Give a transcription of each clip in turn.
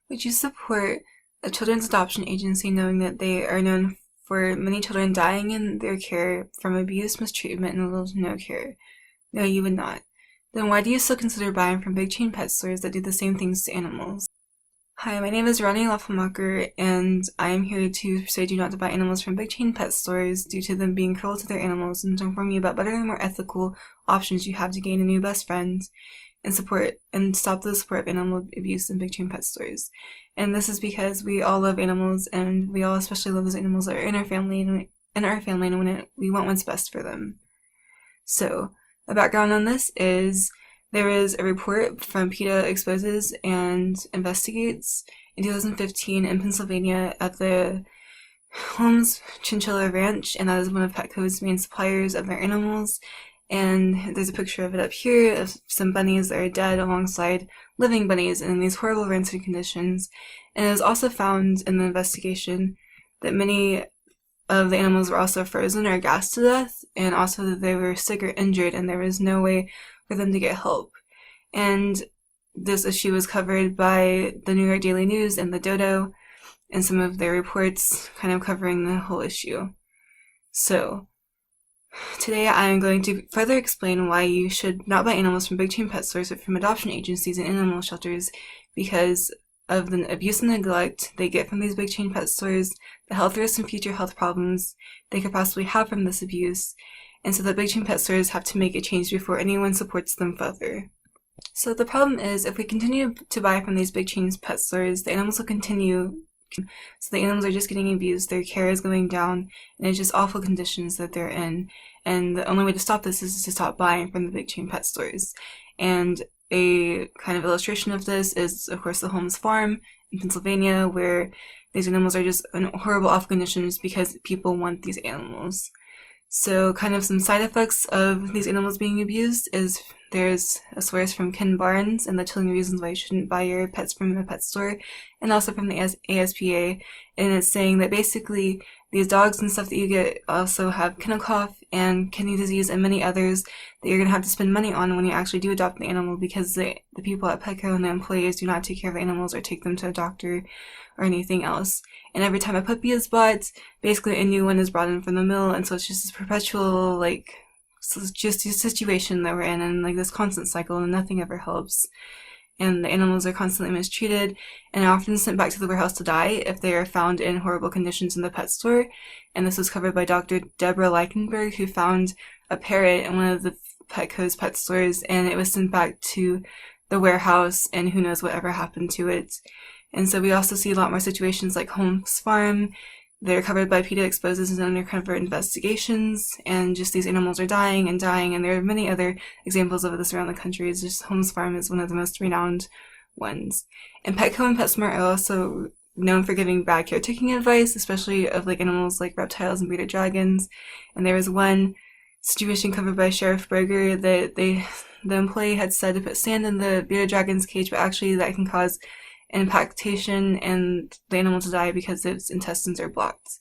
Would you support a children's adoption agency knowing that they are known for many children dying in their care from abuse, mistreatment, and little to no care? No, you would not. Then why do you still consider buying from big chain pet stores that do the same things to animals? Hi, my name is Ronnie Laffelmacher, and I am here to persuade you not to buy animals from big chain pet stores due to them being cruel to their animals, and to inform you about better and more ethical options you have to gain a new best friend and stop the support of animal abuse in big chain pet stores. And this is because we all love animals, and we all especially love those animals that are in our family and we want what's best for them. So, the background on this is there is a report from PETA Exposes and Investigates in 2015 in Pennsylvania at the Holmes Chinchilla Ranch, and that is one of Petco's main suppliers of their animals. And there's a picture of it up here of some bunnies that are dead alongside living bunnies in these horrible rancid conditions. And it was also found in the investigation that many of the animals were also frozen or gassed to death, and also that they were sick or injured and there was no way for them to get help. And this issue was covered by the New York Daily News and the Dodo and some of their reports kind of covering the whole issue. So, today I am going to further explain why you should not buy animals from big chain pet stores but from adoption agencies and animal shelters because of the abuse and neglect they get from these big chain pet stores, the health risks and future health problems they could possibly have from this abuse, and so that big chain pet stores have to make a change before anyone supports them further. So the problem is, if we continue to buy from these big chain pet stores, the animals will continue. So the animals are just getting abused, their care is going down, and it's just awful conditions that they're in. And the only way to stop this is to stop buying from the big chain pet stores. And a kind of illustration of this is, of course, the Holmes Farm in Pennsylvania, where these animals are just in horrible, awful conditions because people want these animals. So kind of some side effects of these animals being abused is there's a source from Ken Barnes and the Chilling Reasons Why You Shouldn't Buy Your Pets from a Pet Store, and also from the ASPA, and it's saying that basically these dogs and stuff that you get also have kennel cough and kidney disease and many others that you're going to have to spend money on when you actually do adopt the animal, because the people at Petco and the employees do not take care of the animals or take them to a doctor or anything else. And every time a puppy is bought, basically a new one is brought in from the mill, and so it's just this perpetual, just a situation that we're in, and this constant cycle, and nothing ever helps. And the animals are constantly mistreated and are often sent back to the warehouse to die if they are found in horrible conditions in the pet store. And this was covered by Dr. Deborah Leichenberg, who found a parrot in one of the Petco's pet stores, and it was sent back to the warehouse, and who knows whatever happened to it. And so we also see a lot more situations like Holmes Farm. They're covered by PETA Exposes and Undercover Investigations, and just these animals are dying, and there are many other examples of this around the country. It's just Holmes Farm is one of the most renowned ones. And Petco and PetSmart are also known for giving bad caretaking advice, especially of animals like reptiles and bearded dragons. And there was one situation covered by Sheriff Berger that the employee had said to put sand in the bearded dragon's cage, but actually that can cause impactation and the animal to die because its intestines are blocked.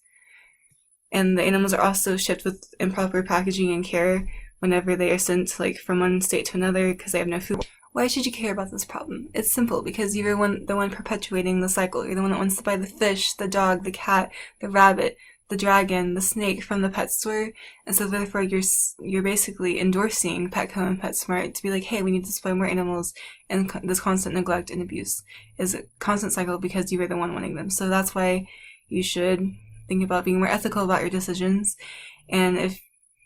And the animals are also shipped with improper packaging and care whenever they are sent from one state to another because they have no food. Why should you care about this problem? It's simple, because you're the one perpetuating the cycle. You're the one that wants to buy the fish, the dog, the cat, the rabbit, the dragon, the snake from the pet store, and so therefore you're basically endorsing Petco and PetSmart to be like, hey, we need to supply more animals, and this constant neglect and abuse is a constant cycle because you are the one wanting them. So that's why you should think about being more ethical about your decisions, and if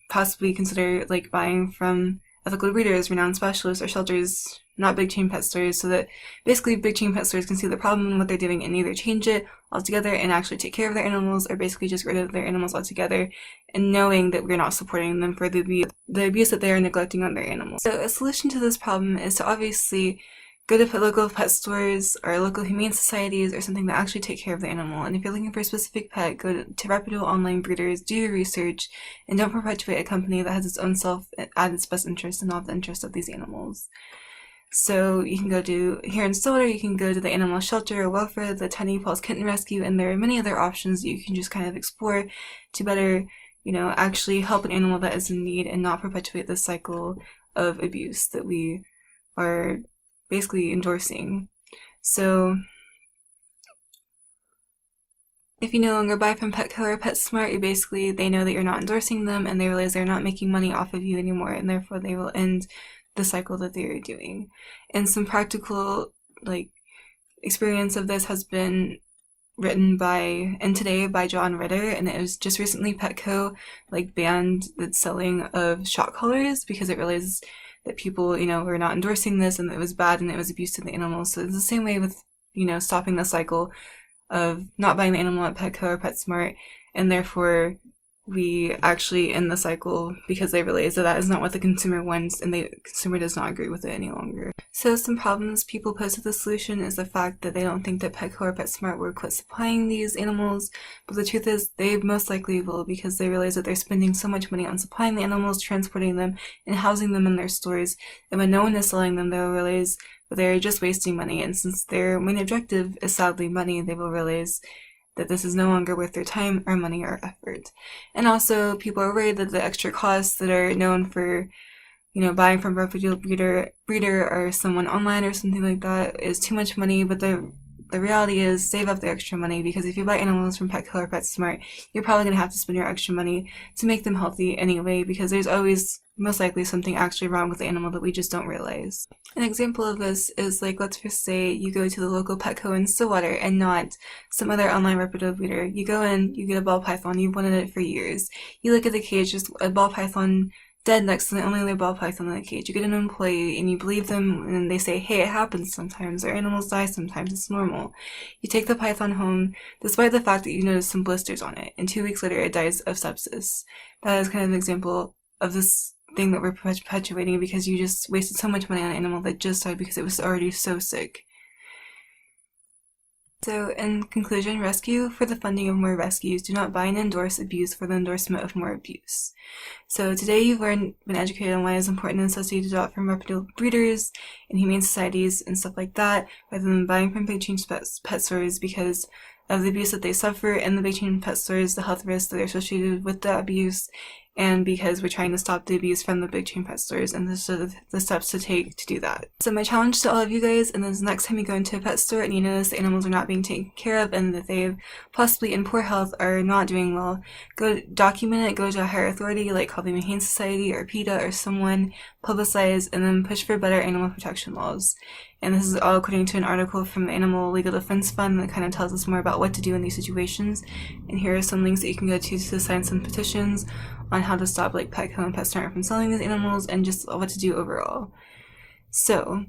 possibly consider buying from ethical breeders, renowned specialists, or shelters, not big chain pet stores, so that basically big chain pet stores can see the problem in what they're doing and either change it altogether and actually take care of their animals, or basically just get rid of their animals altogether, and knowing that we're not supporting them for the abuse that they are neglecting on their animals. So a solution to this problem is to obviously go to local pet stores or local humane societies or something that actually take care of the animal. And if you're looking for a specific pet, go to reputable online breeders, do your research, and don't perpetuate a company that has its own self at its best interest and not the interest of these animals. So you can go to, here in Stillwater, you can go to the animal shelter or welfare, the Tiny Paws Kitten Rescue, and there are many other options that you can just kind of explore to better, actually help an animal that is in need and not perpetuate this cycle of abuse that we are basically endorsing. So If you no longer buy from Petco or PetSmart, they know that you're not endorsing them, and they realize they're not making money off of you anymore, and therefore they will end the cycle that they are doing. And some practical experience of this has been written by and today by John Ritter, and it was just recently Petco banned the selling of shock collars because it realized that people were not endorsing this, and it was bad and it was abuse to the animals. So it's the same way with stopping the cycle of not buying the animal at Petco or PetSmart, and therefore we actually end the cycle because they realize that that is not what the consumer wants, and the consumer does not agree with it any longer. So some problems people pose to the solution is the fact that they don't think that Petco or PetSmart will quit supplying these animals, but the truth is they most likely will, because they realize that they're spending so much money on supplying the animals, transporting them, and housing them in their stores, and when no one is selling them, they'll realize that they're just wasting money, and since their main objective is sadly money, they will realize that this is no longer worth their time or money or effort. And also, people are worried that the extra costs that are known for, buying from a reputable breeder or someone online or something like that is too much money, but the reality is save up the extra money, because if you buy animals from Petco or PetSmart, you're probably going to have to spend your extra money to make them healthy anyway, because there's always most likely something actually wrong with the animal that we just don't realize. An example of this is let's just say you go to the local Petco in Stillwater and not some other online reputable breeder. You go in, you get a ball python, you've wanted it for years. You look at the cage, there's a ball python dead next to the only other ball python in the cage. You get an employee and you believe them, and they say, hey, it happens sometimes, our animals die sometimes, it's normal. You take the python home, despite the fact that you notice some blisters on it, and 2 weeks later it dies of sepsis. That is kind of an example of this thing that we're perpetuating, because you just wasted so much money on an animal that just died because it was already so sick. So, in conclusion, rescue for the funding of more rescues. Do not buy and endorse abuse for the endorsement of more abuse. So today you've been educated on why it's important and necessary to adopt from reputable breeders and humane societies and stuff like that, rather than buying from big chain pet stores because of the abuse that they suffer, and the big chain pet stores, the health risks that are associated with the abuse, and because we're trying to stop the abuse from the big chain pet stores, and this is the steps to take to do that. So my challenge to all of you guys, and then the next time you go into a pet store and you notice the animals are not being taken care of and that they've possibly in poor health or not doing well, go document it, go to a higher authority like call the Humane Society or PETA or someone, publicize, and then push for better animal protection laws. And this is all according to an article from the Animal Legal Defense Fund that kind of tells us more about what to do in these situations. And here are some links that you can go to sign some petitions on how to stop Petco and PetSmart from selling these animals, and just what to do overall. So,